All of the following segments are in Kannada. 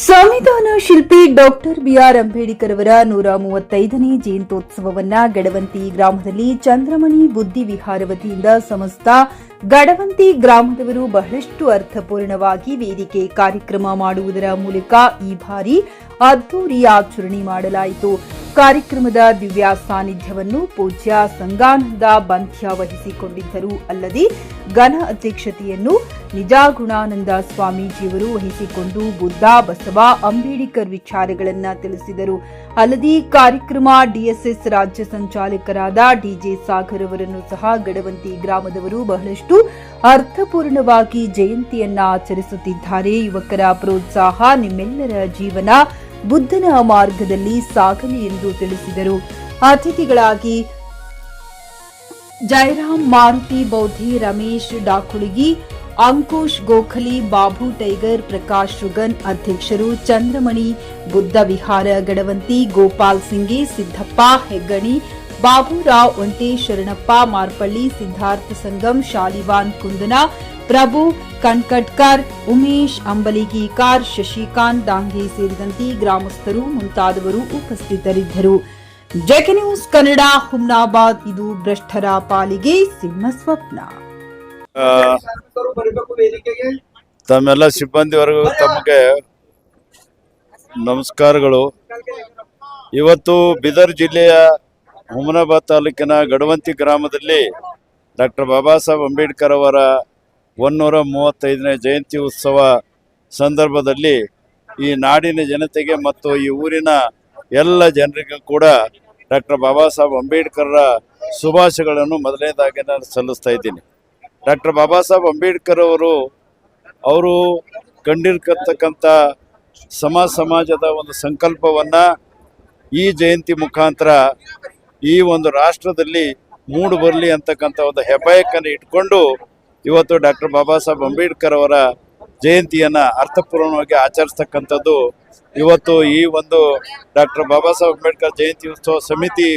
ಸಂವಿಧಾನ ಶಿಲ್ಪಿ ಡಾಕ್ಟರ್ ಬಿಆರ್ ಅಂಬೇಡ್ಕರ್ ಅವರ 135ನೇ ಜಯಂತ್ಯೋತ್ಸವವನ್ನು ಗಡವಂತಿ ಗ್ರಾಮದಲ್ಲಿ ಚಂದ್ರಮಣಿ ಬುದ್ಧಿ ವಿಹಾರ ವತಿಯಿಂದ ಸಮಸ್ತ ಗಡವಂತಿ ಗ್ರಾಮದವರು ಬಹಳಷ್ಟು ಅರ್ಥಪೂರ್ಣವಾಗಿ ವೇದಿಕೆ ಕಾರ್ಯಕ್ರಮ ಮಾಡುವುದರ ಮೂಲಕ ಈ ಬಾರಿ ಅದ್ದೂರಿ ಆಚರಣೆ ಮಾಡಲಾಯಿತು. ಕಾರ್ಯಕ್ರಮದ ದಿವ್ಯ ಸಾನ್ನಿಧ್ಯವನ್ನು ಪೂಜ್ಯ ಸಂಗಾನಂದ ಬಂಧ್ಯ ವಹಿಸಿಕೊಂಡಿದ್ದರು. ಅಲ್ಲದೆ ಘನ ಅಧ್ಯಕ್ಷತೆಯನ್ನು ನಿಜಗುಣಾನಂದ ಸ್ವಾಮೀಜಿಯವರು ವಹಿಸಿಕೊಂಡು ಬುದ್ಧ, ಬಸವ, ಅಂಬೇಡ್ಕರ್ ವಿಚಾರಗಳನ್ನು ತಿಳಿಸಿದರು. ಅಲ್ಲದೆ ಕಾರ್ಯಕ್ರಮ ಡಿಎಸ್ಎಸ್ ರಾಜ್ಯ ಸಂಚಾಲಕರಾದ ಡಿಜೆ ಸಾಗರ್ ಅವರನ್ನು ಸಹ ಗಡವಂತಿ ಗ್ರಾಮದವರು ಬಹಳಷ್ಟು ಅರ್ಥಪೂರ್ಣವಾಗಿ ಜಯಂತಿಯನ್ನ ಆಚರಿಸುತ್ತಿದ್ದಾರೆ. ಯುವಕರ ಪ್ರೋತ್ಸಾಹ ನಿಮ್ಮೆಲ್ಲರ ಜೀವನ ಬುದ್ಧನ ಮಾರ್ಗದಲ್ಲಿ ಸಾಗಲಿ ಎಂದು ತಿಳಿಸಿದರು. ಅತಿಥಿಗಳಾಗಿ ಜಯರಾಮ್, ಮಾರುತಿ ಬೌದ್ಧಿ, ರಮೇಶ್ ಡಾಕುಳಿಗಿ, ಅಂಕುಶ್ ಗೋಖಲಿ, ಬಾಬು ಟೈಗರ್, ಪ್ರಕಾಶ್ ಶುಗನ್ ಅಧ್ಯಕ್ಷರು, ಚಂದ್ರಮಣಿ ಬುದ್ಧ ವಿಹಾರ ಗಡವಂತಿ, ಗೋಪಾಲ್ ಸಿಂಗೆ, ಸಿದ್ದಪ್ಪ ಹೆಗ್ಗಣಿ, ಬಾಬುರಾವ್ ಒಂಟೆ, ಶರಣಪ್ಪ ಮಾರ್ಪಳ್ಳಿ, ಸಿದ್ಧಾರ್ಥ ಸಂಗಮ್, ಶಾಲಿವಾನ್ ಕುಂದನ, ಪ್ರಭು ಕಣ್ಕಟ್ಕರ್, ಉಮೇಶ್ ಅಂಬಲಿಗೀಕಾರ್, ಶಶಿಕಾಂತ್ ದಾಂಗೆ ಸೇರಿದಂತೆ ಗ್ರಾಮಸ್ಥರು ಮುಂತಾದವರು ಉಪಸ್ಥಿತರಿದ್ದರು. JK news Kannada, Humnabad. ಇದು ಭ್ರಷ್ಟರ ಪಾಲಿಗೆ ಸಿಂಹ ಸ್ವಪ್ನ. ತಮ್ಮೆಲ್ಲ ಸಿಬ್ಬಂದಿವರೆಗೂ ತಮಗೆ ನಮಸ್ಕಾರಗಳು. ಇವತ್ತು ಬೀದರ್ ಜಿಲ್ಲೆಯ ಹುಮನಾಬಾದ್ ತಾಲೂಕಿನ ಗಡವಂತಿ ಗ್ರಾಮದಲ್ಲಿ ಡಾಕ್ಟರ್ ಬಾಬಾ ಸಾಹೇಬ್ ಅಂಬೇಡ್ಕರ್ ಅವರ 135ನೇ ಜಯಂತಿ ಉತ್ಸವ ಸಂದರ್ಭದಲ್ಲಿ ಈ ನಾಡಿನ ಜನತೆಗೆ ಮತ್ತು ಈ ಊರಿನ ಎಲ್ಲ ಜನರಿಗೂ ಕೂಡ ಡಾಕ್ಟರ್ ಬಾಬಾ ಸಾಹೇಬ್ ಅಂಬೇಡ್ಕರ್ರ ಶುಭಾಶಯಗಳನ್ನು ಮೊದಲನೇದಾಗಿ ನಾನು ಸಲ್ಲಿಸ್ತಾ ಇದ್ದೀನಿ. ಡಾಕ್ಟರ್ ಬಾಬಾ ಸಾಹೇಬ್ ಅಂಬೇಡ್ಕರ್ ಅವರು ಕಂಡಿರ್ತಕ್ಕಂಥ ಸಮಾಜದ ಒಂದು ಸಂಕಲ್ಪವನ್ನು ಈ ಜಯಂತಿ ಮುಖಾಂತರ ಈ ಒಂದು ರಾಷ್ಟ್ರದಲ್ಲಿ ಮೂಡು ಬರಲಿ ಅಂತಕ್ಕಂಥ ಒಂದು ಹೆಬ್ಬಯಕನ್ನು ಇಟ್ಕೊಂಡು ಇವತ್ತು ಡಾಕ್ಟರ್ ಬಾಬಾ ಸಾಹೇಬ್ ಅಂಬೇಡ್ಕರ್ ಅವರ ಜಯಂತಿಯನ್ನು ಅರ್ಥಪೂರ್ಣವಾಗಿ ಆಚರಿಸ್ತಕ್ಕಂಥದ್ದು. ಇವತ್ತು ಈ ಒಂದು ಡಾಕ್ಟರ್ ಬಾಬಾ ಸಾಹೇಬ್ ಅಂಬೇಡ್ಕರ್ ಜಯಂತಿ ಉತ್ಸವ ಸಮಿತಿ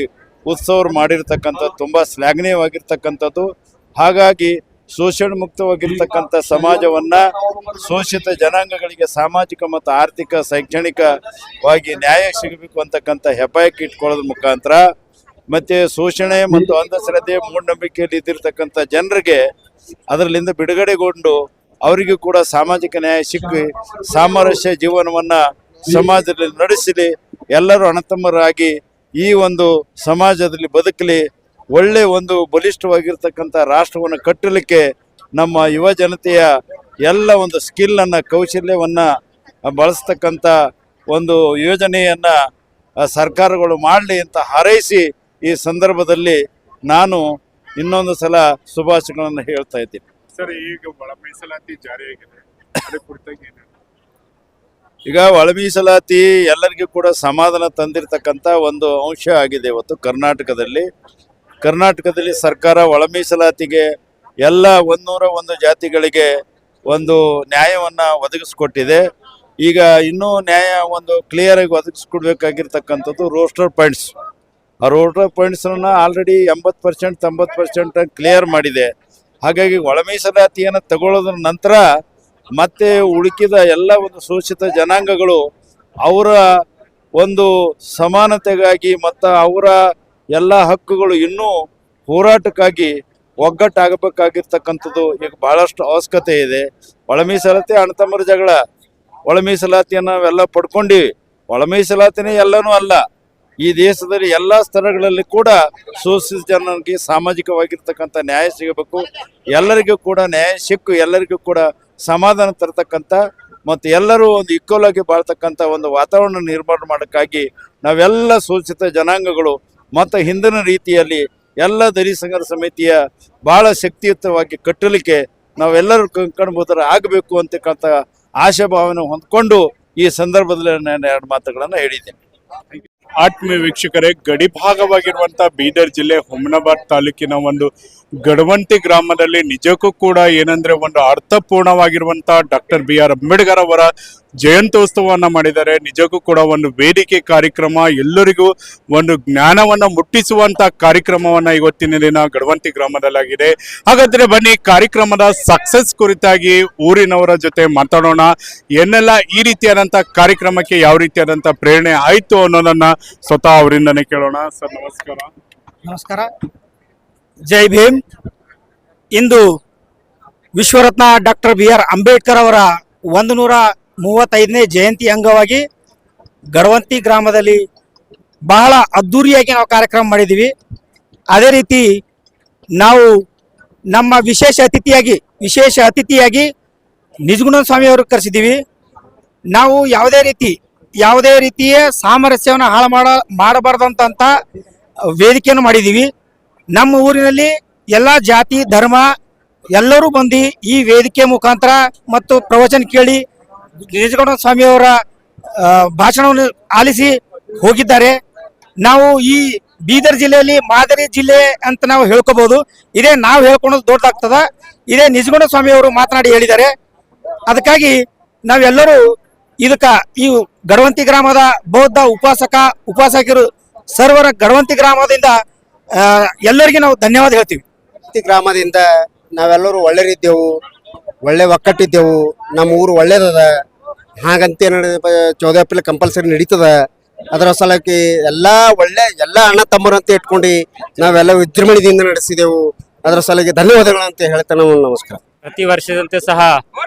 ಉತ್ಸವರು ಮಾಡಿರ್ತಕ್ಕಂಥದ್ದು ತುಂಬ ಶ್ಲಾಘನೀಯವಾಗಿರ್ತಕ್ಕಂಥದ್ದು. ಹಾಗಾಗಿ ಶೋಷಣೆ ಮುಕ್ತವಾಗಿರ್ತಕ್ಕಂಥ ಸಮಾಜವನ್ನು ಶೋಷಿತ ಜನಾಂಗಗಳಿಗೆ ಸಾಮಾಜಿಕ ಮತ್ತು ಆರ್ಥಿಕ ಶೈಕ್ಷಣಿಕವಾಗಿ ನ್ಯಾಯ ಸಿಗಬೇಕು ಅಂತಕ್ಕಂಥ ಹೆಬ್ಬಯಕ್ಕೆ ಇಟ್ಕೊಳ್ಳೋದ್ರ ಮುಖಾಂತರ ಮತ್ತು ಶೋಷಣೆ ಮತ್ತು ಅಂಧಶ್ರದ್ಧೆ ಮೂಢನಂಬಿಕೆಯಲ್ಲಿ ಇದ್ದಿರ್ತಕ್ಕಂಥ ಜನರಿಗೆ ಅದರಲ್ಲಿಂದ ಬಿಡುಗಡೆಗೊಂಡು ಅವರಿಗೂ ಕೂಡ ಸಾಮಾಜಿಕ ನ್ಯಾಯ ಸಿಕ್ಕಿ ಸಾಮರಸ್ಯ ಜೀವನವನ್ನು ಸಮಾಜದಲ್ಲಿ ನಡೆಸಲಿ, ಎಲ್ಲರೂ ಅಣ್ಣತಮ್ಮರಾಗಿ ಈ ಒಂದು ಸಮಾಜದಲ್ಲಿ ಬದುಕಲಿ, ಒಳ್ಳೆ ಒಂದು ಬಲಿಷ್ಠವಾಗಿರ್ತಕ್ಕಂಥ ರಾಷ್ಟ್ರವನ್ನು ಕಟ್ಟಲಿಕ್ಕೆ ನಮ್ಮ ಯುವ ಜನತೆಯ ಎಲ್ಲ ಒಂದು ಸ್ಕಿಲ್ಲನ್ನು ಕೌಶಲ್ಯವನ್ನು ಬಳಸ್ತಕ್ಕಂಥ ಒಂದು ಯೋಜನೆಯನ್ನು ಸರ್ಕಾರಗಳು ಮಾಡಲಿ ಅಂತ ಹಾರೈಸಿ ಈ ಸಂದರ್ಭದಲ್ಲಿ ನಾನು ಇನ್ನೊಂದು ಸಲ ಶುಭಾಶಯಗಳನ್ನು ಹೇಳ್ತಾ ಇದ್ದೀನಿ. ಸರ್, ಈಗ ಒಳ ಮೀಸಲಾತಿ ಜಾರಿಯಾಗಿದೆ, ಅದರ ಕುರಿತಾಗಿ ಈಗ ಒಳ ಮೀಸಲಾತಿ ಎಲ್ಲರಿಗೂ ಕೂಡ ಸಮಾಧಾನ ತಂದಿರತಕ್ಕಂಥ ಒಂದು ಅಂಶ ಆಗಿದೆ. ಇವತ್ತು ಕರ್ನಾಟಕದಲ್ಲಿ ಸರ್ಕಾರ ಒಳ ಮೀಸಲಾತಿಗೆ ಎಲ್ಲ 101 ಜಾತಿಗಳಿಗೆ ಒಂದು ನ್ಯಾಯವನ್ನು ಒದಗಿಸ್ಕೊಟ್ಟಿದೆ. ಈಗ ಇನ್ನೂ ನ್ಯಾಯ ಒಂದು ಕ್ಲಿಯರ್ ಆಗಿ ಒದಗಿಸ್ಕೊಡ್ಬೇಕಾಗಿರ್ತಕ್ಕಂಥದ್ದು ರೋಸ್ಟರ್ ಪಾಯಿಂಟ್ಸ್. ಆ ರೋಸ್ಟರ್ ಪಾಯಿಂಟ್ಸನ್ನು ಆಲ್ರೆಡಿ 80% 90% ಕ್ಲಿಯರ್ ಮಾಡಿದೆ. ಹಾಗಾಗಿ ಒಳ ಮೀಸಲಾತಿಯನ್ನು ತಗೊಳ್ಳೋದ್ರ ನಂತರ ಮತ್ತೆ ಉಳುಕಿದ ಎಲ್ಲ ಒಂದು ಶೋಷಿತ ಜನಾಂಗಗಳು ಅವರ ಒಂದು ಸಮಾನತೆಗಾಗಿ ಮತ್ತು ಅವರ ಎಲ್ಲ ಹಕ್ಕುಗಳು ಇನ್ನೂ ಹೋರಾಟಕ್ಕಾಗಿ ಒಗ್ಗಟ್ಟಾಗಬೇಕಾಗಿರ್ತಕ್ಕಂಥದ್ದು ಈಗ ಭಾಳಷ್ಟು ಅವಶ್ಯಕತೆ ಇದೆ. ಒಳ ಮೀಸಲಾತಿ ಅಣ್ಣತಮ್ಮರ ಜಗಳ. ಒಳ ಮೀಸಲಾತಿಯನ್ನು ನಾವೆಲ್ಲ ಪಡ್ಕೊಂಡಿವಿ. ಒಳ ಮೀಸಲಾತಿನೇ ಎಲ್ಲನೂ ಅಲ್ಲ. ಈ ದೇಶದಲ್ಲಿ ಎಲ್ಲ ಸ್ತರಗಳಲ್ಲಿ ಕೂಡ ಶೋಷಿತ ಜನರಿಗೆ ಸಾಮಾಜಿಕವಾಗಿರ್ತಕ್ಕಂಥ ನ್ಯಾಯ ಸಿಗಬೇಕು. ಎಲ್ಲರಿಗೂ ಕೂಡ ನ್ಯಾಯ ಸಿಕ್ಕು ಎಲ್ಲರಿಗೂ ಕೂಡ ಸಮಾಧಾನ ತರತಕ್ಕಂಥ ಮತ್ತು ಎಲ್ಲರೂ ಒಂದು ಈಕ್ವಲ್ ಆಗಿ ಬಾಳ್ತಕ್ಕಂಥ ಒಂದು ವಾತಾವರಣ ನಿರ್ಮಾಣ ಮಾಡೋಕ್ಕಾಗಿ ನಾವೆಲ್ಲ ಶೋಷಿತ ಜನಾಂಗಗಳು ಮತ್ತು ಹಿಂದಿನ ರೀತಿಯಲ್ಲಿ ಎಲ್ಲ ದಲಿತ ಸಂಘರ್ಷ ಸಮಿತಿಯ ಭಾಳ ಶಕ್ತಿಯುತವಾಗಿ ಕಟ್ಟಲಿಕ್ಕೆ ನಾವೆಲ್ಲರೂ ಕಣ್ಬೋದರ ಆಗಬೇಕು ಅಂತಕ್ಕಂಥ ಆಶಾಭಾವನೆ ಹೊಂದ್ಕೊಂಡು ಈ ಸಂದರ್ಭದಲ್ಲಿ ನಾನು 2 ಮಾತುಗಳನ್ನು ಹೇಳಿದ್ದೀನಿ. ಆತ್ಮೀಯ ವೀಕ್ಷಕರೇ, ಗಡಿ ಭಾಗವಾಗಿರುವಂತಹ ಬೀದರ್ ಜಿಲ್ಲೆ ಹುಮನಾಬಾದ್ ತಾಲೂಕಿನ ಒಂದು ಗಡವಂತಿ ಗ್ರಾಮದಲ್ಲಿ ನಿಜಕ್ಕೂ ಕೂಡ ಏನಂದ್ರೆ ಒಂದು ಅರ್ಥಪೂರ್ಣವಾಗಿರುವಂತಹ ಡಾಕ್ಟರ್ BR ಅಂಬೇಡ್ಕರ್ ಅವರ ಜಯಂತ್ಯೋತ್ಸವವನ್ನ ಮಾಡಿದ್ದಾರೆ. ನಿಜಕ್ಕೂ ಕೂಡ ಒಂದು ವೇದಿಕೆ ಕಾರ್ಯಕ್ರಮ, ಎಲ್ಲರಿಗೂ ಒಂದು ಜ್ಞಾನವನ್ನ ಮುಟ್ಟಿಸುವಂತ ಕಾರ್ಯಕ್ರಮವನ್ನ ಇವತ್ತಿನ ದಿನ ಗಡವಂತಿ ಗ್ರಾಮದಲ್ಲಾಗಿದೆ. ಹಾಗಾದ್ರೆ ಬನ್ನಿ ಕಾರ್ಯಕ್ರಮದ ಸಕ್ಸಸ್ ಕುರಿತಾಗಿ ಊರಿನವರ ಜೊತೆ ಮಾತಾಡೋಣ. ಏನೆಲ್ಲ ಈ ರೀತಿಯಾದಂತ ಕಾರ್ಯಕ್ರಮಕ್ಕೆ ಯಾವ ರೀತಿಯಾದಂತ ಪ್ರೇರಣೆ ಆಯ್ತು ಅನ್ನೋದನ್ನ ಸ್ವತಃ ಅವರಿಂದನೇ ಕೇಳೋಣ. ಸರ್ ನಮಸ್ಕಾರ. ನಮಸ್ಕಾರ, ಜೈ ಭೀಮ್. ಇಂದು ವಿಶ್ವರತ್ನ ಡಾಕ್ಟರ್ BR ಅಂಬೇಡ್ಕರ್ ಅವರ 135ನೇ ಜಯಂತಿ ಅಂಗವಾಗಿ ಗಡವಂತಿ ಗ್ರಾಮದಲ್ಲಿ ಬಹಳ ಅದ್ಧೂರಿಯಾಗಿ ನಾವು ಕಾರ್ಯಕ್ರಮ ಮಾಡಿದ್ದೀವಿ. ಅದೇ ರೀತಿ ನಾವು ನಮ್ಮ ವಿಶೇಷ ಅತಿಥಿಯಾಗಿ ನಿಜಗುಣ ಸ್ವಾಮಿಯವರು ಕರೆಸಿದ್ದೀವಿ. ನಾವು ಯಾವುದೇ ರೀತಿಯ ಸಾಮರಸ್ಯವನ್ನು ಹಾಳು ಮಾಡಬಾರ್ದಂತ ವೇದಿಕೆಯನ್ನು ಮಾಡಿದ್ದೀವಿ. ನಮ್ಮ ಊರಿನಲ್ಲಿ ಎಲ್ಲ ಜಾತಿ ಧರ್ಮ ಎಲ್ಲರೂ ಬಂದು ಈ ವೇದಿಕೆ ಮುಖಾಂತರ ಮತ್ತು ಪ್ರವಚನ ಕೇಳಿ ನಿಜಗೌಡ ಸ್ವಾಮಿಯವರ ಭಾಷಣವನ್ನು ಆಲಿಸಿ ಹೋಗಿದ್ದಾರೆ. ನಾವು ಈ ಬೀದರ್ ಜಿಲ್ಲೆಯಲ್ಲಿ ಮಾದರಿ ಜಿಲ್ಲೆ ಅಂತ ನಾವು ಹೇಳ್ಕೋಬಹುದು. ಇದೇ ನಾವು ಹೇಳ್ಕೊಳೋದು ದೊಡ್ಡದಾಗ್ತದ. ಇದೇ ನಿಜಗೌಡ ಸ್ವಾಮಿಯವರು ಮಾತನಾಡಿ ಹೇಳಿದ್ದಾರೆ. ಅದಕ್ಕಾಗಿ ನಾವೆಲ್ಲರೂ ಈ ಗಡವಂತಿ ಗ್ರಾಮದ ಬೌದ್ಧ ಉಪಾಸಕರು ಸರ್ವರ ಗಡವಂತಿ ಗ್ರಾಮದಿಂದ ಎಲ್ಲರಿಗೆ ನಾವು ಧನ್ಯವಾದ ಹೇಳ್ತೀವಿ. ಗ್ರಾಮದಿಂದ ನಾವೆಲ್ಲರೂ ಒಳ್ಳೆರಿದ್ದೆವು, ಒಳ್ಳೆ ಒಕ್ಕಟ್ಟಿದ್ದೆವು. ನಮ್ಮ ಊರು ಒಳ್ಳೇದದ, ಹಾಗಂತ 14 ಏಪ್ರಿಲ್ ಕಂಪಲ್ಸರಿ ನಡೀತದ. ಅದರ ಸಲಕ್ಕೆ ಎಲ್ಲ ಅಣ್ಣ ತಮ್ಮರು ಅಂತ ಇಟ್ಕೊಂಡು ನಾವೆಲ್ಲ ವಿಜೃಂಭಣೆಯಿಂದ ನಡೆಸಿದೆವು. ಅದರ ಸಲಕ್ಕೆ ಧನ್ಯವಾದಗಳು ಅಂತ ಹೇಳ್ತೇನೆ. ನಮಸ್ಕಾರ. ಪ್ರತಿ ವರ್ಷದಂತೆ ಸಹ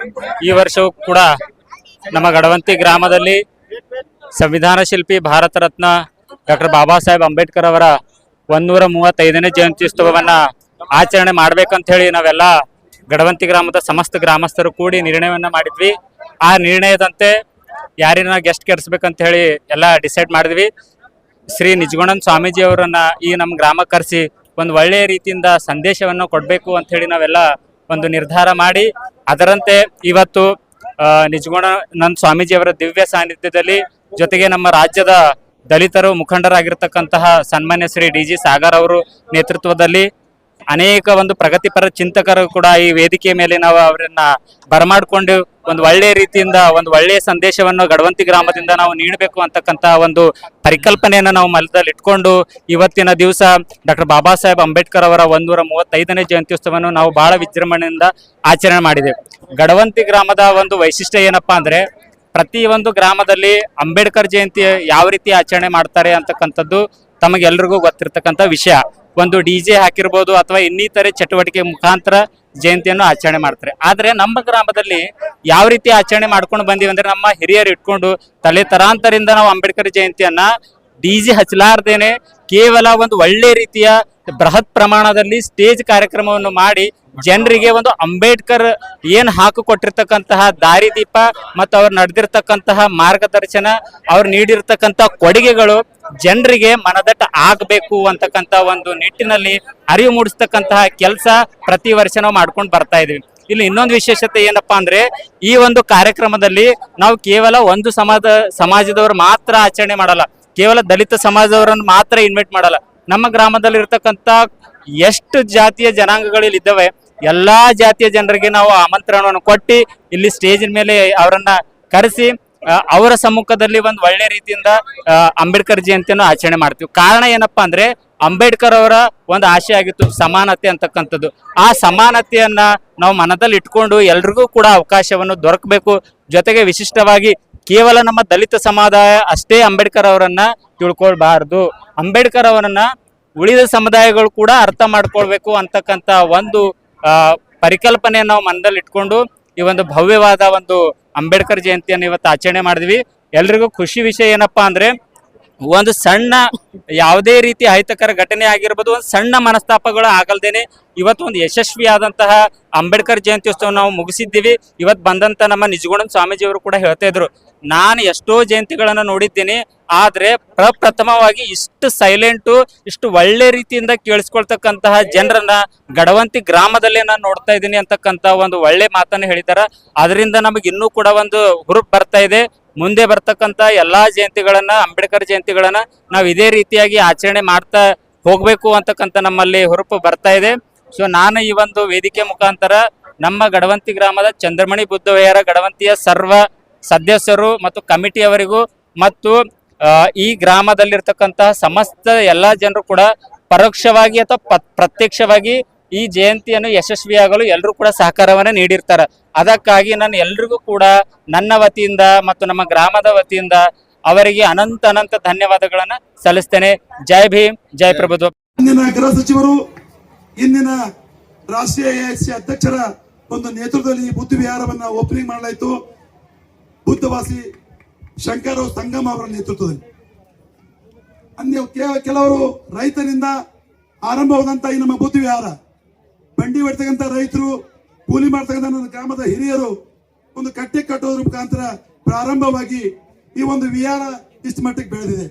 ಈ ವರ್ಷವೂ ಕೂಡ ನಮ್ಮ ಗಡವಂತಿ ಗ್ರಾಮದಲ್ಲಿ ಸಂವಿಧಾನ ಶಿಲ್ಪಿ ಭಾರತ ರತ್ನ ಡಾಕ್ಟರ್ ಬಾಬಾ ಸಾಹೇಬ್ ಅಂಬೇಡ್ಕರ್ ಅವರ 135ನೇ ಜಯಂತ್ಯುತ್ಸವವನ್ನ ಆಚರಣೆ ಮಾಡ್ಬೇಕಂತ ಹೇಳಿ ನಾವೆಲ್ಲ ಗಡವಂತಿ ಗ್ರಾಮದ ಸಮಸ್ತ ಗ್ರಾಮಸ್ಥರು ಕೂಡಿ ನಿರ್ಣಯವನ್ನ ಮಾಡಿದ್ವಿ. ಆ ನಿರ್ಣಯದಂತೆ ಯಾರನ್ನ ಗೆಸ್ಟ್ ಕರೆಸ್ಬೇಕಂತ ಹೇಳಿ ಎಲ್ಲ ಡಿಸೈಡ್ ಮಾಡಿದ್ವಿ. ಶ್ರೀ ನಿಜಗುಣನ್ ಸ್ವಾಮೀಜಿ ಅವರನ್ನ ಈ ನಮ್ಮ ಗ್ರಾಮಕ್ಕೆ ಕರೆಸಿ ಒಂದು ಒಳ್ಳೆಯ ರೀತಿಯಿಂದ ಸಂದೇಶವನ್ನು ಕೊಡಬೇಕು ಅಂತ ಹೇಳಿ ನಾವೆಲ್ಲ ಒಂದು ನಿರ್ಧಾರ ಮಾಡಿ ಅದರಂತೆ ಇವತ್ತು ನಿಜಗುಣಾನಂದ ಸ್ವಾಮೀಜಿ ಅವರ ದಿವ್ಯ ಸಾನ್ನಿಧ್ಯದಲ್ಲಿ ಜೊತೆಗೆ ನಮ್ಮ ರಾಜ್ಯದ ದಲಿತರು ಮುಖಂಡರಾಗಿರ್ತಕ್ಕಂತಹ ಸನ್ಮಾನ್ಯ ಶ್ರೀ DG ಸಾಗರ್ ಅವರು ನೇತೃತ್ವದಲ್ಲಿ ಅನೇಕ ಒಂದು ಪ್ರಗತಿಪರ ಚಿಂತಕರು ಕೂಡ ಈ ವೇದಿಕೆ ಮೇಲೆ ನಾವು ಅವರನ್ನ ಬರಮಾಡಿಕೊಂಡು ಒಂದು ಒಳ್ಳೆಯ ರೀತಿಯಿಂದ ಒಂದು ಒಳ್ಳೆಯ ಸಂದೇಶವನ್ನು ಗಡವಂತಿ ಗ್ರಾಮದಿಂದ ನಾವು ನೀಡಬೇಕು ಅಂತಕ್ಕಂಥ ಒಂದು ಪರಿಕಲ್ಪನೆಯನ್ನು ನಾವು ಮನದಲ್ಲಿ ಇಟ್ಕೊಂಡು ಇವತ್ತಿನ ದಿವಸ ಡಾಕ್ಟರ್ ಬಾಬಾ ಸಾಹೇಬ್ ಅಂಬೇಡ್ಕರ್ ಅವರ 135ನೇ ಜಯಂತ್ಯುತ್ಸವವನ್ನು ನಾವು ಬಹಳ ವಿಜೃಂಭಣೆಯಿಂದ ಆಚರಣೆ ಮಾಡಿದೆವು. ಗಡವಂತಿ ಗ್ರಾಮದ ಒಂದು ವೈಶಿಷ್ಟ್ಯ ಏನಪ್ಪಾ ಅಂದ್ರೆ ಪ್ರತಿ ಒಂದು ಗ್ರಾಮದಲ್ಲಿ ಅಂಬೇಡ್ಕರ್ ಜಯಂತಿ ಯಾವ ರೀತಿ ಆಚರಣೆ ಮಾಡ್ತಾರೆ ಅಂತಕ್ಕಂಥದ್ದು ತಮಗೆಲ್ರಿಗೂ ಗೊತ್ತಿರ್ತಕ್ಕಂಥ ವಿಷಯ. ಒಂದು DJ ಹಾಕಿರ್ಬೋದು ಅಥವಾ ಇನ್ನಿತರೆ ಚಟುವಟಿಕೆ ಮುಖಾಂತರ ಜಯಂತಿಯನ್ನು ಆಚರಣೆ ಮಾಡ್ತಾರೆ. ಆದ್ರೆ ನಮ್ಮ ಗ್ರಾಮದಲ್ಲಿ ಯಾವ ರೀತಿ ಆಚರಣೆ ಮಾಡ್ಕೊಂಡು ಬಂದೀವಿ ಅಂದ್ರೆ ನಮ್ಮ ಹಿರಿಯರು ಇಟ್ಕೊಂಡು ತಲೆ ತರಾಂತರಿಂದ ನಾವು ಅಂಬೇಡ್ಕರ್ ಜಯಂತಿಯನ್ನ DJ ಹಚ್ಚಲಾರ್ದೇನೆ ಕೇವಲ ಒಂದು ಒಳ್ಳೆ ರೀತಿಯ ಬೃಹತ್ ಪ್ರಮಾಣದಲ್ಲಿ ಸ್ಟೇಜ್ ಕಾರ್ಯಕ್ರಮವನ್ನು ಮಾಡಿ ಜನರಿಗೆ ಒಂದು ಅಂಬೇಡ್ಕರ್ ಏನ್ ಹಾಕಿಕೊಟ್ಟಿರ್ತಕ್ಕಂತಹ ದಾರಿದೀಪ ಮತ್ತು ಅವ್ರು ನಡೆದಿರ್ತಕ್ಕಂತಹ ಮಾರ್ಗದರ್ಶನ, ಅವ್ರು ನೀಡಿರ್ತಕ್ಕಂಥ ಕೊಡುಗೆಗಳು ಜನರಿಗೆ ಮನದಟ್ಟ ಆಗಬೇಕು ಅಂತಕ್ಕಂಥ ಒಂದು ನಿಟ್ಟಿನಲ್ಲಿ ಅರಿವು ಮೂಡಿಸ್ತಕ್ಕಂತಹ ಕೆಲಸ ಪ್ರತಿ ವರ್ಷ ನಾವು ಮಾಡ್ಕೊಂಡು ಬರ್ತಾ ಇದೀವಿ. ಇಲ್ಲಿ ಇನ್ನೊಂದು ವಿಶೇಷತೆ ಏನಪ್ಪಾ ಅಂದ್ರೆ ಈ ಒಂದು ಕಾರ್ಯಕ್ರಮದಲ್ಲಿ ನಾವು ಕೇವಲ ಒಂದು ಸಮಾಜದವರು ಮಾತ್ರ ಆಚರಣೆ ಮಾಡಲ್ಲ, ಕೇವಲ ದಲಿತ ಸಮಾಜದವರನ್ನು ಮಾತ್ರ ಇನ್ವೈಟ್ ಮಾಡಲ್ಲ. ನಮ್ಮ ಗ್ರಾಮದಲ್ಲಿ ಇರ್ತಕ್ಕಂಥ ಎಷ್ಟು ಜಾತಿಯ ಜನಾಂಗಗಳಲ್ಲಿ ಇದ್ದಾವೆ ಎಲ್ಲಾ ಜಾತಿಯ ಜನರಿಗೆ ನಾವು ಆಮಂತ್ರಣವನ್ನು ಕೊಟ್ಟು ಇಲ್ಲಿ ಸ್ಟೇಜಿನ ಮೇಲೆ ಅವರನ್ನ ಕರೆಸಿ ಅವರ ಸಮ್ಮುಖದಲ್ಲಿ ಒಂದು ಒಳ್ಳೆ ರೀತಿಯಿಂದ ಅಂಬೇಡ್ಕರ್ ಜಯಂತಿಯನ್ನು ಆಚರಣೆ ಮಾಡ್ತೀವಿ. ಕಾರಣ ಏನಪ್ಪಾ ಅಂದ್ರೆ ಅಂಬೇಡ್ಕರ್ ಅವರ ಒಂದು ಆಶೆ ಆಗಿತ್ತು ಸಮಾನತೆ ಅಂತಕ್ಕಂಥದ್ದು. ಆ ಸಮಾನತೆಯನ್ನ ನಾವು ಮನದಲ್ಲಿ ಇಟ್ಕೊಂಡು ಎಲ್ರಿಗೂ ಕೂಡ ಅವಕಾಶವನ್ನು ದೊರಕಬೇಕು. ಜೊತೆಗೆ ವಿಶಿಷ್ಟವಾಗಿ ಕೇವಲ ನಮ್ಮ ದಲಿತ ಸಮುದಾಯ ಅಷ್ಟೇ ಅಂಬೇಡ್ಕರ್ ಅವರನ್ನ ತಿಳ್ಕೊಳ್ಬಾರ್ದು, ಅಂಬೇಡ್ಕರ್ ಅವರನ್ನ ಉಳಿದ ಸಮುದಾಯಗಳು ಕೂಡ ಅರ್ಥ ಮಾಡ್ಕೊಳ್ಬೇಕು ಅಂತಕ್ಕಂಥ ಒಂದು ಪರಿಕಲ್ಪನೆಯನ್ನು ನಾವು ಮನದಲ್ಲಿ ಇಟ್ಕೊಂಡು ಈ ಒಂದು ಭವ್ಯವಾದ ಒಂದು ಅಂಬೇಡ್ಕರ್ ಜಯಂತಿಯನ್ನು ಇವತ್ತು ಆಚರಣೆ ಮಾಡಿದ್ವಿ. ಎಲ್ರಿಗೂ ಖುಷಿ ವಿಷಯ ಏನಪ್ಪಾ ಅಂದ್ರೆ ಒಂದು ಸಣ್ಣ ಯಾವುದೇ ರೀತಿ ಅಹಿತಕರ ಘಟನೆ ಆಗಿರ್ಬೋದು, ಒಂದು ಸಣ್ಣ ಮನಸ್ತಾಪಗಳು ಆಗಲ್ದೇನೆ ಇವತ್ತು ಒಂದು ಯಶಸ್ವಿಯಾದಂತಹ ಅಂಬೇಡ್ಕರ್ ಜಯಂತ್ಯೋತ್ಸವ ನಾವು ಮುಗಿಸಿದ್ದೀವಿ. ಇವತ್ತು ಬಂದಂತ ನಮ್ಮ ನಿಜಗುಣ ಸ್ವಾಮೀಜಿಯವರು ಕೂಡ ಹೇಳ್ತಾ ಇದ್ರು, ನಾನು ಎಷ್ಟೋ ಜಯಂತಿಗಳನ್ನ ನೋಡಿದ್ದೀನಿ, ಆದ್ರೆ ಪ್ರಪ್ರಥಮವಾಗಿ ಇಷ್ಟು ಸೈಲೆಂಟು, ಇಷ್ಟು ಒಳ್ಳೆ ರೀತಿಯಿಂದ ಕೇಳಿಸ್ಕೊಳ್ತಕ್ಕಂತಹ ಜನರನ್ನ ಗಡವಂತಿ ಗ್ರಾಮದಲ್ಲೇ ನಾನು ನೋಡ್ತಾ ಇದ್ದೀನಿ ಅಂತಕ್ಕಂಥ ಒಂದು ಒಳ್ಳೆ ಮಾತನ್ನ ಹೇಳಿದಾರ. ಅದರಿಂದ ನಮಗೆ ಇನ್ನೂ ಕೂಡ ಒಂದು ಹುರುಪ್ ಬರ್ತಾ ಇದೆ. ಮುಂದೆ ಬರ್ತಕ್ಕಂಥ ಎಲ್ಲಾ ಜಯಂತಿಗಳನ್ನ, ಅಂಬೇಡ್ಕರ್ ಜಯಂತಿಗಳನ್ನ ನಾವು ಇದೇ ರೀತಿಯಾಗಿ ಆಚರಣೆ ಮಾಡ್ತಾ ಹೋಗ್ಬೇಕು ಅಂತಕ್ಕಂಥ ನಮ್ಮಲ್ಲಿ ಹುರುಪು ಬರ್ತಾ ಇದೆ. ಸೊ ನಾನು ಈ ಒಂದು ವೇದಿಕೆ ಮುಖಾಂತರ ನಮ್ಮ ಗಡವಂತಿ ಗ್ರಾಮದ ಚಂದ್ರಮಣಿ ಬುದ್ಧವಿಹಾರ ಗಡವಂತಿಯ ಸರ್ವ ಸದಸ್ಯರು ಮತ್ತು ಕಮಿಟಿಯವರಿಗೂ ಮತ್ತು ಈ ಗ್ರಾಮದಲ್ಲಿರ್ತಕ್ಕಂತಹ ಸಮಸ್ತ ಎಲ್ಲ ಜನರು ಕೂಡ ಪರೋಕ್ಷವಾಗಿ ಅಥವಾ ಪ್ರತ್ಯಕ್ಷವಾಗಿ ಈ ಜಯಂತಿಯನ್ನು ಯಶಸ್ವಿಯಾಗಲು ಎಲ್ಲರೂ ಕೂಡ ಸಹಕಾರವನ್ನು ನೀಡಿರ್ತಾರೆ. ಅದಕ್ಕಾಗಿ ನಾನು ಎಲ್ರಿಗೂ ಕೂಡ ನನ್ನ ವತಿಯಿಂದ ಮತ್ತು ನಮ್ಮ ಗ್ರಾಮದ ವತಿಯಿಂದ ಅವರಿಗೆ ಅನಂತ ಧನ್ಯವಾದಗಳನ್ನು ಸಲ್ಲಿಸ್ತೇನೆ. ಜೈ ಭೀಮ್, ಜೈ ಪ್ರಭುತ್ವ. ಇಂದಿನ ಗೃಹ ಸಚಿವರು, ಇಂದಿನ ರಾಷ್ಟ್ರೀಯ AIC ಅಧ್ಯಕ್ಷರ ಒಂದು ನೇತೃತ್ವದಲ್ಲಿ ಬುದ್ಧ ವಿಹಾರವನ್ನ ಓಪನಿಂಗ್ ಮಾಡಲಾಯಿತು. ಬುದ್ಧವಾಸಿ ಶಂಕರ ಸಂಗಮ ಅವರ ನೇತೃತ್ವದಲ್ಲಿ ಕೆಲವರು ರೈತರಿಂದ ಆರಂಭವಾದಂತ ಈ ನಮ್ಮ ಬುದ್ಧ ವಿಹಾರ, ಬಂಡಿ ಹೊಡ್ತಕ್ಕಂಥ ರೈತರು, ಕೂಲಿ ಮಾಡ್ತಕ್ಕಂಥ ನನ್ನ ಗ್ರಾಮದ ಹಿರಿಯರು ಒಂದು ಕಟ್ಟೆ ಕಟ್ಟೋದ್ರ ಮುಖಾಂತರ ಪ್ರಾರಂಭವಾಗಿ ಈ ಒಂದು ವಿಹಾರ ಇಷ್ಟು ಮಟ್ಟಿಗೆ ಬೆಳೆದಿದೆ.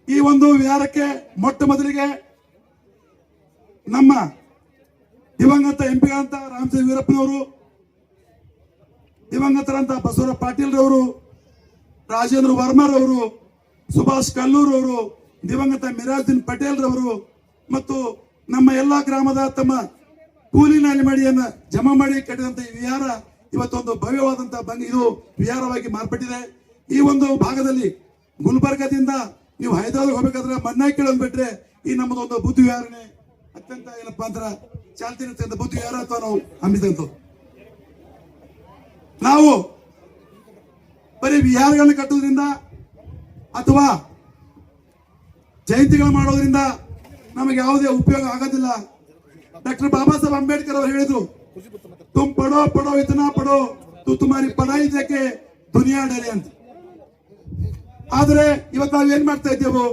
ಈ ಒಂದು ವಿಹಾರಕ್ಕೆ ಮೊಟ್ಟ ಮೊದಲಿಗೆ ನಮ್ಮ ದಿವಂಗತ MP ಅಂತ ರಾಮಚಂದ್ರ ವೀರಪ್ಪನವರು, ದಿವಂಗತರಂತ ಬಸವರಾಜ ಪಾಟೀಲ್ ರವರು, ರಾಜೇಂದ್ರ ವರ್ಮರವರು, ಸುಭಾಷ್ ಕಲ್ಲೂರ್ ಅವರು, ದಿವಂಗತ ಮಿರಾಜುದ್ದೀನ್ ಪಟೇಲ್ ರವರು ಮತ್ತು ನಮ್ಮ ಎಲ್ಲಾ ಗ್ರಾಮದ ತಮ್ಮ ಕೂಲಿ ನಾಲಿಮಡಿಯನ್ನ ಜಮಾ ಮಾಡಿ ಕಟ್ಟಿದಂತ ಈ ವಿಹಾರ ಇವತ್ತೊಂದು ಭವ್ಯವಾದಂತಹ ಇದು ವಿಹಾರವಾಗಿ ಮಾರ್ಪಟ್ಟಿದೆ. ಈ ಒಂದು ಭಾಗದಲ್ಲಿ ಗುಲ್ಬರ್ಗದಿಂದ ನೀವು ಹೈದರಾಬಾದ್ ಹೋಗ್ಬೇಕಾದ್ರೆ ಮನ್ನಾಗಿ ಕೇಳೋದು ಬಿಟ್ರೆ ಈ ನಮ್ಮದೊಂದು ಬುದ್ಧ ವಿಹಾರನೇ ಅತ್ಯಂತ ಏನಪ್ಪಾ ಅಂತರ ಚಾಲ್ತಿ ಇರ್ತಕ್ಕಂಥ ಬುದ್ಧ ವಿಹಾರ ಅಥವಾ ನಾವು ಹಮ್ಮಿದಂಥದ್ದು. ನಾವು ಬರೀ ವಿಹಾರಗಳನ್ನು ಕಟ್ಟೋದ್ರಿಂದ ಅಥವಾ ಜಯಂತಿಗಳು ಮಾಡೋದ್ರಿಂದ ನಮಗೆ ಯಾವುದೇ ಉಪಯೋಗ ಆಗೋದಿಲ್ಲ. ಡಾಕ್ಟರ್ ಬಾಬಾ ಸಾಹೇಬ್ ಅಂಬೇಡ್ಕರ್ ಅವರು ಹೇಳಿದ್ರು, ತುಮ್ ಪಡೋ ಪಡೋ ಇತನಾ ಪಡೋ ತು ತುಮಾರಿ ಪಡಾಯಿ ದೇಕೆ ದುನಿಯಾ ಡರೆ ಅಂತ. ಆದ್ರೆ ಇವತ್ತು ನಾವು ಏನ್ ಮಾಡ್ತಾ ಇದ್ದೇವೆ,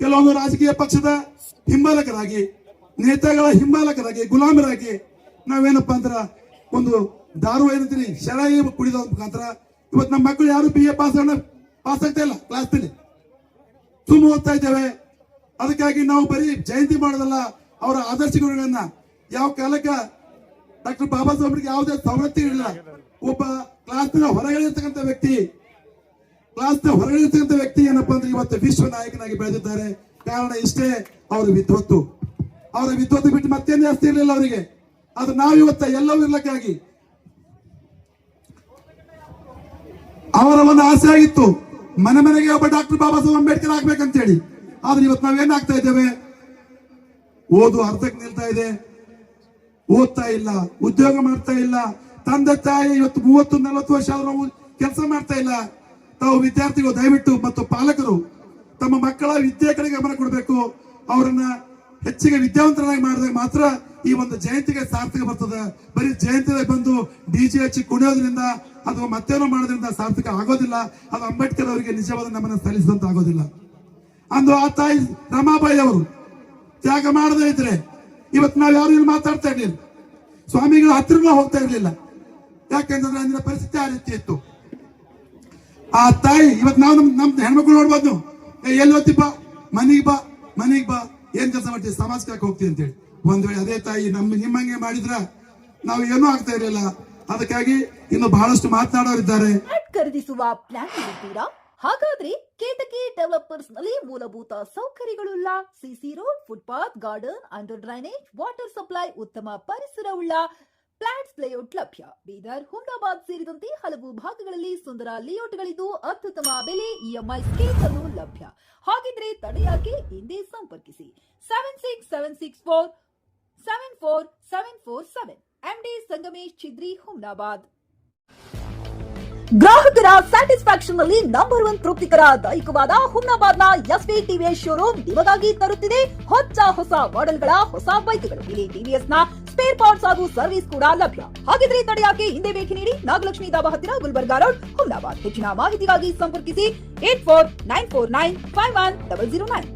ಕೆಲವೊಂದು ರಾಜಕೀಯ ಪಕ್ಷದ ಹಿಂಬಾಲಕರಾಗಿ, ನೇತಾಗಳ ಹಿಂಬಾಲಕರಾಗಿ, ಗುಲಾಮರಾಗಿ ನಾವೇನಪ್ಪಾ ಅಂದ್ರ ಒಂದು ದಾರು ಏನಂತೀರಿ ಶರಾಯಿ ಕುಡಿದ ಮುಖಾಂತರ ಇವತ್ತು ನಮ್ಮ ಮಕ್ಕಳು ಯಾರು BA ಪಾಸ್ ಆಗ್ತಾ ಇಲ್ಲ, ಕ್ಲಾಸ್ನಲ್ಲಿ ಸುಮ್ಮ ಓದ್ತಾ ಇದ್ದೇವೆ. ಅದಕ್ಕಾಗಿ ನಾವು ಬರೀ ಜಯಂತಿ ಮಾಡೋದಲ್ಲ, ಅವರ ಆದರ್ಶಗಳನ್ನ ಯಾವ ಕಾಲಕ್ಕೆ ಡಾಕ್ಟರ್ ಬಾಬಾ ಸಾಹೇಬ್ರಿಗೆ ಯಾವುದೇ ಸವಲತ್ತು ಇರಲಿಲ್ಲ. ಒಬ್ಬ ಕ್ಲಾಸ್ನ ಹೊರಗಿರ್ತಕ್ಕಂಥ ವ್ಯಕ್ತಿ ಏನಪ್ಪಾ ಅಂದ್ರೆ ಇವತ್ತು ವಿಶ್ವ ನಾಯಕನಾಗಿ ಬೆಳೆದಿದ್ದಾರೆ. ಕಾರಣ ಇಷ್ಟೇ, ಅವರ ವಿದ್ವತ್ತು ಬಿಟ್ಟು ಮತ್ತೇನು ಜಾಸ್ತಿ ಇರಲಿಲ್ಲ ಅವರಿಗೆ. ಅದು ನಾವು ಇವತ್ತ ಎಲ್ಲವೂ ಇರ್ಲಕ್ಕಾಗಿ ಅವರ ಒಂದು ಆಸೆ ಆಗಿತ್ತು, ಮನೆಗೆ ಒಬ್ಬ ಡಾಕ್ಟರ್ ಬಾಬಾ ಸಾಹೇಬ್ ಅಂಬೇಡ್ಕರ್ ಆಗ್ಬೇಕಂತ ಹೇಳಿ. ಆದ್ರೆ ಇವತ್ತು ನಾವೇನಾಗ್ತಾ ಇದ್ದೇವೆ, ಓದು ಅರ್ಧಕ್ಕೆ ನಿಲ್ತಾ ಇದೆ, ಓದ್ತಾ ಇಲ್ಲ, ಉದ್ಯೋಗ ಮಾಡ್ತಾ ಇಲ್ಲ. ತಂದೆ ತಾಯಿ ಇವತ್ತು 30-40 ವರ್ಷ ಆದ್ರೂ ಕೆಲಸ ಮಾಡ್ತಾ ಇಲ್ಲ. ತಾವು ವಿದ್ಯಾರ್ಥಿಗಳು ದಯವಿಟ್ಟು ಮತ್ತು ಪಾಲಕರು ತಮ್ಮ ಮಕ್ಕಳ ವಿದ್ಯೆ ಕಡೆ ಗಮನ ಕೊಡಬೇಕು. ಅವರನ್ನ ಹೆಚ್ಚಿಗೆ ವಿದ್ಯಾವಂತರಾಗಿ ಮಾಡಿದಾಗ ಮಾತ್ರ ಈ ಒಂದು ಜಯಂತಿಗೆ ಸಾರ್ಥಕ ಬರ್ತದೆ. ಬರೀ ಜಯಂತಿಗೆ ಬಂದು DJ ಹಚ್ಚಿ ಕುಣಿಯೋದ್ರಿಂದ ಅಥವಾ ಮತ್ತೇನೋ ಮಾಡೋದ್ರಿಂದ ಸಾರ್ಥಕ ಆಗೋದಿಲ್ಲ. ಅದು ಅಂಬೇಡ್ಕರ್ ಅವರಿಗೆ ನಿಜವಾದ ನಮ್ಮನ್ನ ಸಲ್ಲಿಸಿದಂತ ಆಗೋದಿಲ್ಲ. ಅಂದು ಆ ತಾಯಿ ರಮಾಬಾಯಿ ಅವರು ತ್ಯಾಗ ಮಾಡದೇ ಇದ್ರೆ ಇವತ್ತು ನಾವು ಯಾರು ಇಲ್ಲಿ ಮಾತಾಡ್ತಾ ಇರ್ಲಿಲ್ಲ, ಸ್ವಾಮಿಗಳ ಹತ್ತಿರ ಹೋಗ್ತಾ ಇರ್ಲಿಲ್ಲ. ಯಾಕೆಂದ್ರೆ ಅಂದಿನ ಪರಿಸ್ಥಿತಿ ಆ ರೀತಿ ಇತ್ತು. ಆ ತಾಯಿ ಇವತ್ತು ನಾವು ನಮ್ ಹೆಣ್ಮಕ್ಳು ನೋಡ್ಬೋದು, ಎಲ್ಲಿ ಹೋಗ್ತಿಪ್ಪ, ಮನೆಗೆ ಬಾ ಏನ್ ಕೆಲಸ ಮಾಡ್ತೀವಿ, ಸಮಾಜಕ್ಕೆ ಹೋಗ್ತೀವಿ ಅಂತೇಳಿ. ಒಂದ್ ವೇಳೆ ಅದೇ ತಾಯಿ ನಿಮ್ಮಂಗೆ ಮಾಡಿದ್ರ ನಾವು ಏನೂ ಆಗ್ತಾ ಇರಲಿಲ್ಲ. ಅದಕ್ಕಾಗಿ ಇನ್ನು ಬಹಳಷ್ಟು ಮಾತನಾಡೋರಿದ್ದಾರೆ. ಖರೀದಿಸುವ ಪ್ಲಾನ್ ಇರುತ್ತೀರಾ? ಹಾಗಾದ್ರೆ ಕೇತಕಿ ಡೆವಲಪರ್ಸ್ ನಲ್ಲಿ ಮೂಲಭೂತ ಸೌಕರ್ಯಗಳುಳ್ಳ CC road, footpath, garden, under drainage, water supply, ಉತ್ತಮ ಪರಿಸರವುಳ್ಳ ಫ್ಲಾಟ್ಸ್ ಲೇಔಟ್ ಲಭ್ಯ. ಬೀದರ್, ಹುಮ್ನಾಬಾದ್ ಸೇರಿದಂತೆ ಹಲವು ಭಾಗಗಳಲ್ಲಿ ಸುಂದರ ಲೇಔಟ್ಗಳಿದ್ದು ಅತ್ಯುತ್ತಮ ಬೆಲೆ, EMI ಸ್ಕೀಮ್ಸ್ ಅನ್ನು ಲಭ್ಯ. ಹಾಗಿದ್ರೆ ತಡೆಯಾಕೆ, ಹಿಂದೆ ಸಂಪರ್ಕಿಸಿ 7676474747 MD ಸಂಗಮೇಶ್ ಚಿದ್ರಿ, ಹುಮ್ನಾಬಾದ್. ಗ್ರಾಹಕರ ಸ್ಯಾಟಿಸ್ಫ್ಯಾಕ್ಷನ್ ನಲ್ಲಿ ನಂಬರ್ 1 ತೃಪ್ತಿಕರ ದೈಹಿಕವಾದ ಹುಮ್ನಾಬಾದ್ನ SV TVS ಶೋರೂಮ್ ನಿಮಗಾಗಿ ತರುತ್ತಿದೆ ಹೊಸ ಮಾಡೆಲ್ಗಳ ಹೊಸ ಬೈಕ್ಗಳು. ಇಲ್ಲಿ TVS ನ ಸ್ಪೇರ್ ಪಾರ್ಟ್ಸ್ ಹಾಗೂ ಸರ್ವಿಸ್ ಕೂಡ ಲಭ್ಯ. ಹಾಗಿದ್ರೆ ತಡೆಯಾಕೆ, ಹಿಂದೆ ಭೇಟಿ ನೀಡಿ. ನಾಗಲಕ್ಷ್ಮಿ ಧಾಬಾ ಹತ್ತಿರ, ಗುಲ್ಬರ್ಗಾ ರೋಡ್, ಹುಮ್ನಾಬಾದ್. ಹೆಚ್ಚಿನ ಮಾಹಿತಿಗಾಗಿ ಸಂಪರ್ಕಿಸಿ 8494951009.